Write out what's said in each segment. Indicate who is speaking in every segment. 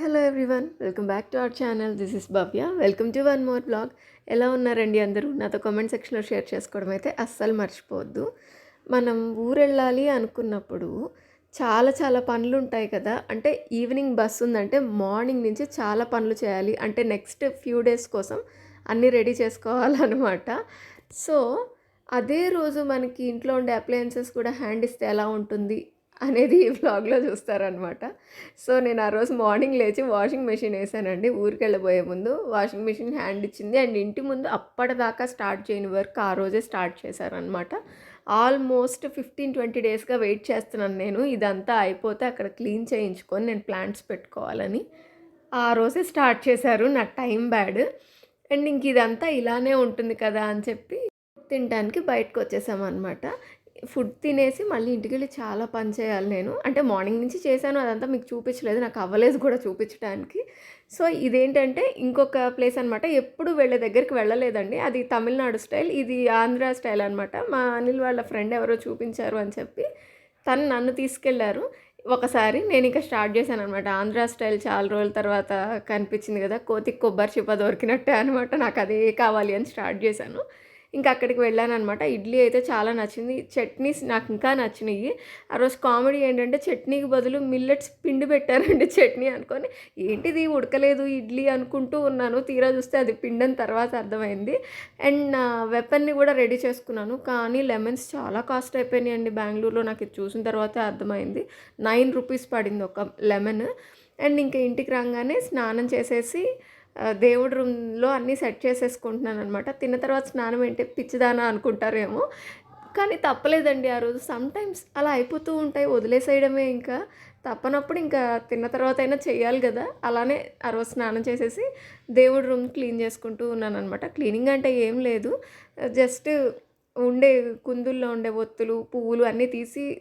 Speaker 1: Hello everyone, welcome back to our channel. This is Bhavya. Welcome to one more blog. ఎలా ఉన్నారండి అందరూ? నాతో comment సెక్షన్లో share చేసుకోవడం అయితే అస్సలు మర్చిపోవద్దు. మనం ఊరెళ్ళాలి అనుకున్నప్పుడు చాలా చాలా పనులు ఉంటాయి కదా. అంటే ఈవినింగ్ బస్ ఉందంటే మార్నింగ్ నుంచి చాలా పనులు చేయాలి. అంటే నెక్స్ట్ ఫ్యూ డేస్ కోసం అన్నీ రెడీ చేసుకోవాలన్నమాట. సో అదే రోజు మనకి ఇంట్లో ఉండే అప్లయన్సెస్ కూడా హ్యాండ్ ఇస్తే ఎలా ఉంటుంది అనేది ఈ వ్లాగ్లో చూస్తారనమాట. సో నేను ఆ రోజు మార్నింగ్ లేచి వాషింగ్ మెషిన్ వేసానండి. ఊరికెళ్ళబోయే ముందు వాషింగ్ మెషిన్ హ్యాండ్ ఇచ్చింది. అండ్ ఇంటి ముందు అప్పటిదాకా స్టార్ట్ చేయని వర్క్ ఆ రోజే స్టార్ట్ చేశారనమాట. ఆల్మోస్ట్ 15-20 డేస్గా వెయిట్ చేస్తున్నాను నేను. ఇదంతా అయిపోతే అక్కడ క్లీన్ చేయించుకొని నేను ప్లాంట్స్ పెట్టుకోవాలని. ఆ రోజే స్టార్ట్ చేశారు. నా టైం బ్యాడ్. అండ్ ఇంక ఇదంతా ఇలానే ఉంటుంది కదా అని చెప్పి తినడానికి బయటకు వచ్చేసామన్నమాట. ఫుడ్ తినేసి మళ్ళీ ఇంటికెళ్ళి చాలా పని చేయాలి నేను. అంటే మార్నింగ్ నుంచి చేశాను, అదంతా మీకు చూపించలేదు, నాకు అవ్వలేదు కూడా చూపించడానికి. సో ఇదేంటంటే ఇంకొక ప్లేస్ అనమాట. ఎప్పుడు వెళ్ళే దగ్గరికి వెళ్ళలేదండి. అది తమిళనాడు స్టైల్, ఇది ఆంధ్ర స్టైల్ అనమాట. మా అనిల్ వాళ్ళ ఫ్రెండ్ ఎవరో చూపించారు అని చెప్పి తను నన్ను తీసుకెళ్లారు. ఒకసారి నేను ఇంకా స్టార్ట్ చేశాను అనమాట. ఆంధ్ర స్టైల్ చాలా రోజుల తర్వాత కనిపించింది కదా, కోతికి కొబ్బరి చిప్ప దొరికినట్టే అనమాట. నాకు అదే కావాలి అని స్టార్ట్ చేశాను. ఇంకా అక్కడికి వెళ్ళాననమాట. ఇడ్లీ అయితే చాలా నచ్చింది. చట్నీస్ నాకు ఇంకా నచ్చినాయి. ఆ రోజు కామెడీ ఏంటంటే చట్నీకి బదులు మిల్లెట్స్ పిండి పెట్టారండి చట్నీ అనుకొని. ఏంటిది ఉడకలేదు ఇడ్లీ అనుకుంటూ ఉన్నాను. తీరా చూస్తే అది పిండని తర్వాత అర్థమైంది. అండ్ నా వెపన్ని కూడా రెడీ చేసుకున్నాను. కానీ లెమన్స్ చాలా కాస్ట్ అయిపోయినాయండి బెంగళూరులో. నాకు ఇది చూసిన తర్వాతే అర్థమైంది. 9 రూపీస్ పడింది ఒక లెమన్. అండ్ ఇంకా ఇంటికి రాగానే స్నానం చేసేసి దేవుడి రూమ్లో అన్నీ సెట్ చేసేసుకుంటున్నాను అనమాట. తిన్న తర్వాత స్నానం ఏంటి పిచ్చిదానా అనుకుంటారేమో, కానీ తప్పలేదండి. ఆ రోజు సమ్టైమ్స్ అలా అయిపోతూ ఉంటాయి, వదిలేసేయడమే. ఇంకా తప్పనప్పుడు ఇంకా తిన్న తర్వాత అయినా చెయ్యాలి కదా. అలానే ఆ రోజు స్నానం చేసేసి దేవుడి రూమ్ క్లీన్ చేసుకుంటూ ఉన్నాను అనమాట. క్లీనింగ్ అంటే ఏం లేదు, జస్ట్ ఉండే కుందుల్లో ఉండే ఒత్తులు పువ్వులు అన్నీ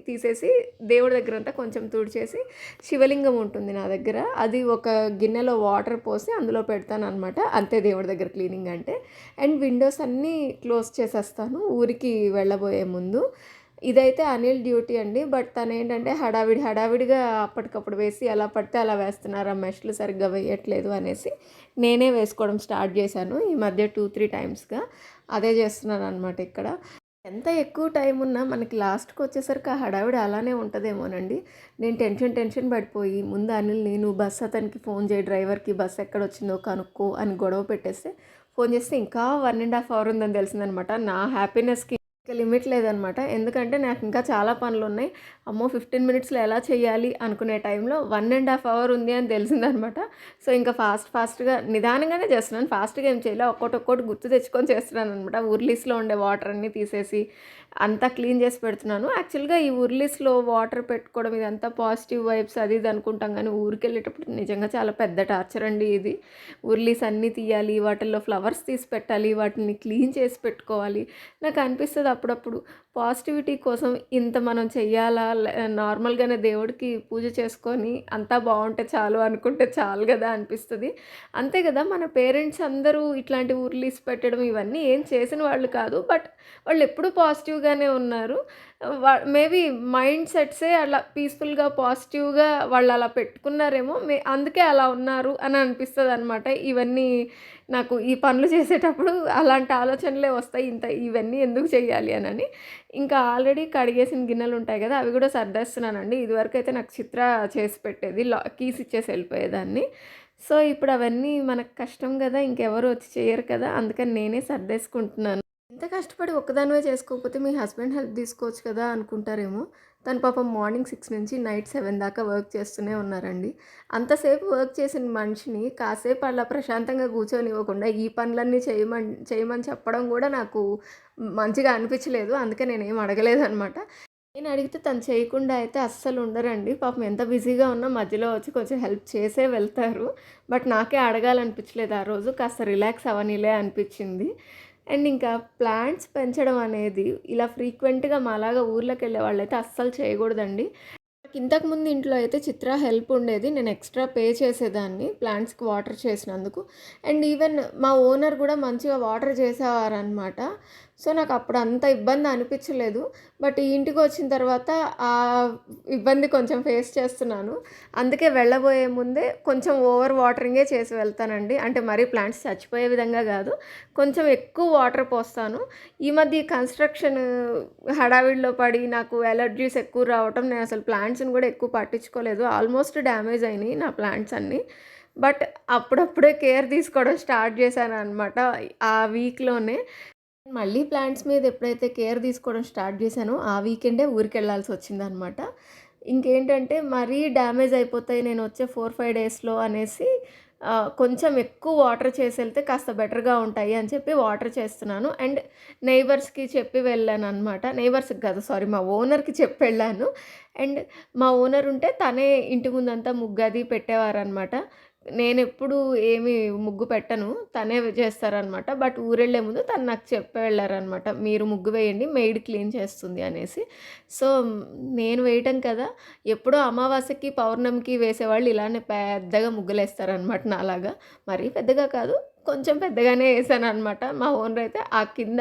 Speaker 1: తీసేసి దేవుడి దగ్గర అంతా కొంచెం తుడిచేసి, శివలింగం ఉంటుంది నా దగ్గర, అది ఒక గిన్నెలో వాటర్ పోసి అందులో పెడతాను అనమాట. అంతే దేవుడి దగ్గర క్లీనింగ్ అంటే. అండ్ విండోస్ అన్నీ క్లోజ్ చేసేస్తాను ఊరికి వెళ్ళబోయే ముందు. ఇదైతే అనిల్ డ్యూటీ అండి. బట్ తను ఏంటంటే హడావిడిగా అప్పటికప్పుడు వేసి ఎలా పడితే అలా వేస్తున్నారు, ఆ మెష్లు సరిగ్గా వేయట్లేదు అనేసి నేనే వేసుకోవడం స్టార్ట్ చేశాను ఈ మధ్య 2-3 టైమ్స్గా. అదే చేస్తున్నాను అనమాట ఇక్కడ. ఎంత ఎక్కువ టైం ఉన్నా మనకి లాస్ట్కి వచ్చేసరికి ఆ హడావిడి అలానే ఉంటుందేమోనండి. నేను టెన్షన్ పడిపోయి ముందు అనిల్ని నువ్వు బస్ అతనికి ఫోన్ చేయి, డ్రైవర్కి బస్ ఎక్కడొచ్చిందో కనుక్కో అని గొడవ పెట్టేస్తే, ఫోన్ చేస్తే ఇంకా 1.5 అవర్ ఉందని తెలిసిందనమాట. నా హ్యాపీనెస్కి ఇంకా లిమిట్ లేదనమాట. ఎందుకంటే నాకు ఇంకా చాలా పనులు ఉన్నాయి. అమ్మో 15 మినిట్స్లో ఎలా చేయాలి అనుకునే టైంలో 1.5 అవర్ ఉంది అని తెలిసిందనమాట. సో ఇంకా ఫాస్ట్గా నిదానంగానే చేస్తున్నాను. ఫాస్ట్గా ఏం చేయలే, ఒక్కొక్కటి గుర్తు తెచ్చుకొని చేస్తున్నాను అనమాట. ఉర్లీస్లో ఉండే వాటర్ అన్నీ తీసేసి అంతా క్లీన్ చేసి పెడుతున్నాను. యాక్చువల్గా ఈ ఉర్లీస్లో వాటర్ పెట్టుకోవడం ఇదంతా పాజిటివ్ వైబ్స్ అది ఇది అనుకుంటాం, కానీ ఊరికి వెళ్ళేటప్పుడు నిజంగా చాలా పెద్ద టార్చర్ అండి ఇది. ఉర్లీస్ అన్నీ తీయాలి, వాటిల్లో ఫ్లవర్స్ తీసి పెట్టాలి, వాటిని క్లీన్ చేసి పెట్టుకోవాలి. నాకు అనిపిస్తుంది అప్పుడప్పుడు పాజిటివిటీ కోసం ఇంత మనం చెయ్యాలా, నార్మల్గానే దేవుడికి పూజ చేసుకొని అంతా బాగుంటే చాలు అనుకుంటే చాలు కదా అనిపిస్తుంది. అంతే కదా, మన పేరెంట్స్ అందరూ ఇట్లాంటి ఉర్లీస్ పెట్టడం ఇవన్నీ ఏం చేసిన వాళ్ళు కాదు, బట్ వాళ్ళు ఎప్పుడూ పాజిటివ్గానే ఉన్నారు. మేబీ మైండ్ సెట్సే అలా పీస్ఫుల్గా పాజిటివ్గా వాళ్ళు అలా పెట్టుకున్నారేమో, అందుకే అలా ఉన్నారు అని అనిపిస్తుంది అనమాట. ఇవన్నీ నాకు ఈ పనులు చేసేటప్పుడు అలాంటి ఆలోచనలే వస్తాయి, ఇవన్నీ ఎందుకు చెయ్యాలి అని. ఇంకా ఆల్రెడీ కడిగేసిన గిన్నెలు ఉంటాయి కదా, అవి కూడా సర్దేస్తున్నానండి. ఇదివరకు అయితే నాకు చిత్ర చేసి పెట్టేది, కీస్ ఇచ్చేసి వెళ్ళిపోయేదాన్ని. సో ఇప్పుడు అవన్నీ మనకు కష్టం కదా, ఇంకెవరు వచ్చి చేయరు కదా, అందుకని నేనే సర్దేసుకుంటున్నాను. ఎంత కష్టపడి ఒక్కదానివే చేసుకోకపోతే మీ హస్బెండ్ హెల్ప్ తీసుకోవచ్చు కదా అనుకుంటారేమో. తను పాపం మార్నింగ్ 6 నుంచి నైట్ 7 దాకా వర్క్ చేస్తూనే ఉన్నారండి. అంతసేపు వర్క్ చేసిన మనిషిని కాసేపు అలా ప్రశాంతంగా కూర్చొనివ్వకుండా ఈ పనులన్నీ చేయమని చెప్పడం కూడా నాకు మంచిగా అనిపించలేదు. అందుకే నేనేం అడగలేదనమాట. నేను అడిగితే తను చేయకుండా అయితే అస్సలు ఉండరండి. పాపం ఎంత బిజీగా ఉన్నా మధ్యలో వచ్చి కొంచెం హెల్ప్ చేసే వెళ్తారు. బట్ నాకే అడగాలనిపించలేదు ఆ రోజు. కాస్త రిలాక్స్ అవ్వనీలే అనిపించింది. అండ్ ఇంకా ప్లాంట్స్ పెంచడం అనేది ఇలా ఫ్రీక్వెంట్గా మాలాగా ఊర్లోకి వెళ్ళే వాళ్ళైతే అస్సలు చేయకూడదండి. నాకు ఇంతకుముందు ఇంట్లో అయితే చిత్ర హెల్ప్ ఉండేది. నేను ఎక్స్ట్రా పే చేసేదాన్ని ప్లాంట్స్కి వాటర్ చేసినందుకు. అండ్ ఈవెన్ మా ఓనర్ కూడా మంచిగా వాటర్ చేసేవారనమాట. సో, నాకప్పుడు అంత ఇబ్బంది అనిపించలేదు. బట్ ఈ ఇంటికొచ్చిన తర్వాత ఆ ఇబ్బంది కొంచెం ఫేస్ చేస్తున్నాను. అందుకే వెళ్ళబోయే ముందే కొంచెం ఓవర్ వాటరింగే చేసి వెళ్తానండి. అంటే మరీ ప్లాంట్స్ చచ్చిపోయే విధంగా గాదు. కొంచెం ఎక్కువ వాటర్ పోస్తాను. ఈ మధ్య ఈ కన్‌స్ట్రక్షన్ హడావిడిలో పడి నాకు అలర్జీస్ ఎక్కువ రావటం, నేనసలు ప్లాంట్స్‌ని గూడా ఎక్కువ పట్టించుకోలేదు. ఆల్మోస్ట్ డ్యామేజ్ అయినియి నా ప్లాంట్స్ అన్నీ. బట్ అప్పుడప్పుడే కేర్ తీసుకోవడం స్టార్ట్ చేశాననమాట. ఆ వీక్‌లోనే. మళ్ళీ ప్లాంట్స్ మీద ఎప్పుడైతే కేర్ తీసుకోవడం స్టార్ట్ చేశానో, ఆ వీకెండే ఊరికెళ్ళాల్సొచ్చిందనమాట. ఇంకేంటంటే మరీ డ్యామేజ్ అయిపోతాయి నేనొచ్చే 4, 5 డేస్‌లో అనేసి కొంచెం ఎక్కువ వాటర్ చేసెళ్తే కాస్త బెటర్‌గా ఉంటాయి అని చెప్పి వాటర్ చేస్తున్నాను. అండ్ నైబర్స్‌కి చెప్పి వెళ్ళాననమాట. నైబర్స్‌కి కాదు సారీ, మా ఓనర్‌కి చెప్పెళ్ళాను. అండ్ మా ఓనర్ ఉంటే తనే ఇంటి ముందంతా ముగ్గది పెట్టేవారనమాట. నేనెప్పుడు ఏమి ముగ్గు పెట్టను. తనే చేస్తారనమాట. బట్ ఊరెళ్ళే ముందు తను నాకు చెప్పి వెళ్ళారనమాట. మీరు ముగ్గు వేయండి, మెయిడ్ క్లీన్ చేస్తుంది అనేసి. సో, నేను వేయటం కదా! ఎప్పుడో అమావాస్యకి, పౌర్ణమికి వేసేవాళ్ళు ఇలానే పెద్దగా ముగ్గులేస్తారనమాట నాలాగా. మరీ పెద్దగా కాదు, కొంచెం పెద్దగానే ఏసాననమాట. మా ఓనర్ అయితే ఆ కింద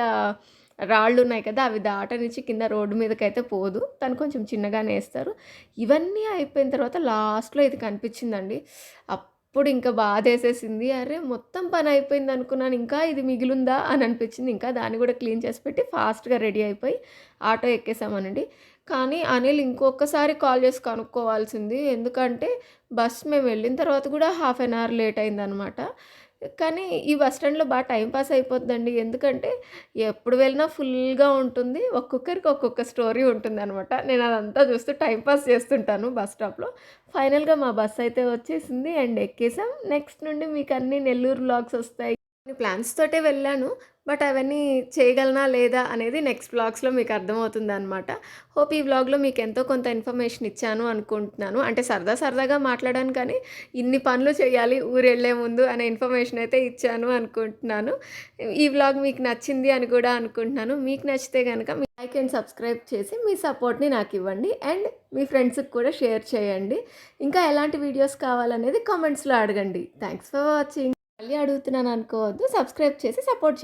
Speaker 1: రాళ్ళున్నాయి కదా! అవి దాటనిచ్చి కింద రోడ్డు మీదకైతే పోదు. తను కొంచెం చిన్నగానే ఏస్తారు. ఇవన్నీ అయిపోయిన తర్వాత లాస్ట్‌లో ఇది కనిపించిందండి. అప్పుడింక బాధేసేసింది. అరే! మొత్తం పనయిపోయిందనుకున్నాను. ఇంకా ఇది మిగిలుందా అని అనిపించింది. ఇంకా దాన్ని గూడా క్లీన్ చేసి పెట్టి ఫాస్ట్‌గా రెడీ అయిపోయి ఆటో ఎక్కేసామనండి. కానీ అనిల్ ఇంకొకసారి కాల్ చేసి కనుక్కోవాల్సింది. ఎందుకంటే బస్ మేమెళ్ళిన తర్వాత గూడా హాఫ్ ఎన్ అవర్ లేట్ అయిందనమాట. కానీ ఈ బస్ స్టాండ్‌లో టైమ్ పాస్ అయిపోద్దండి. ఎందుకంటే ఎప్పుడు వెళ్ళినా ఫుల్‌గా ఉంటుంది. ఒక్కొక్కరికి ఒక్కొక్క స్టోరీ ఉంటుందనమాట. నేనదంతా చూస్తూ టైమ్ పాస్ చేస్తుంటాను బస్ స్టాప్‌లో. ఫైనల్‌గా మా బస్సయితే వచ్చేసింది అండ్ ఎక్కేసాం. నెక్స్ట్ నుండి మీకన్నీ నెల్లూరు వ్లాగ్స్ ఒస్తాయి. కొన్ని ప్లాన్స్ తోటే వెళ్ళాను. బట్ అవన్నీ చేయగలనా లేదా అనేది నెక్స్ట్ వ్లాగ్స్‌లో మీకు అర్థమవుతుందనమాట. హోప్ ఈ వ్లాగ్‌లో మీకు ఎంతో కొంత ఇన్ఫర్మేషన్ ఇచ్చాను అనుకుంటున్నాను. అంటే సరదాగా మాట్లాడాను కానీ, ఇన్ని పనులు చేయాలి ఊరెళ్ళే ముందు అనే ఇన్ఫర్మేషన్ అయితే ఇచ్చాను అనుకుంటున్నాను. ఈ వ్లాగ్ మీకు నచ్చింది అని కూడా అనుకుంటున్నాను. మీకు నచ్చితే గనక మీ లైక్ అండ్ సబ్స్క్రైబ్ చేసి మీ సపోర్ట్‌ని నాకివ్వండి. అండ్ మీ ఫ్రెండ్స్‌కి కూడా షేర్ చేయండి. ఇంకా ఎలాంటి వీడియోస్ కావాలనేది కామెంట్స్‌లో అడగండి. Thanks for watching. మళ్ళీ అడుగుతున్నాను అనుకోవద్దు. సబ్స్క్రైబ్ చేసి సపోర్ట్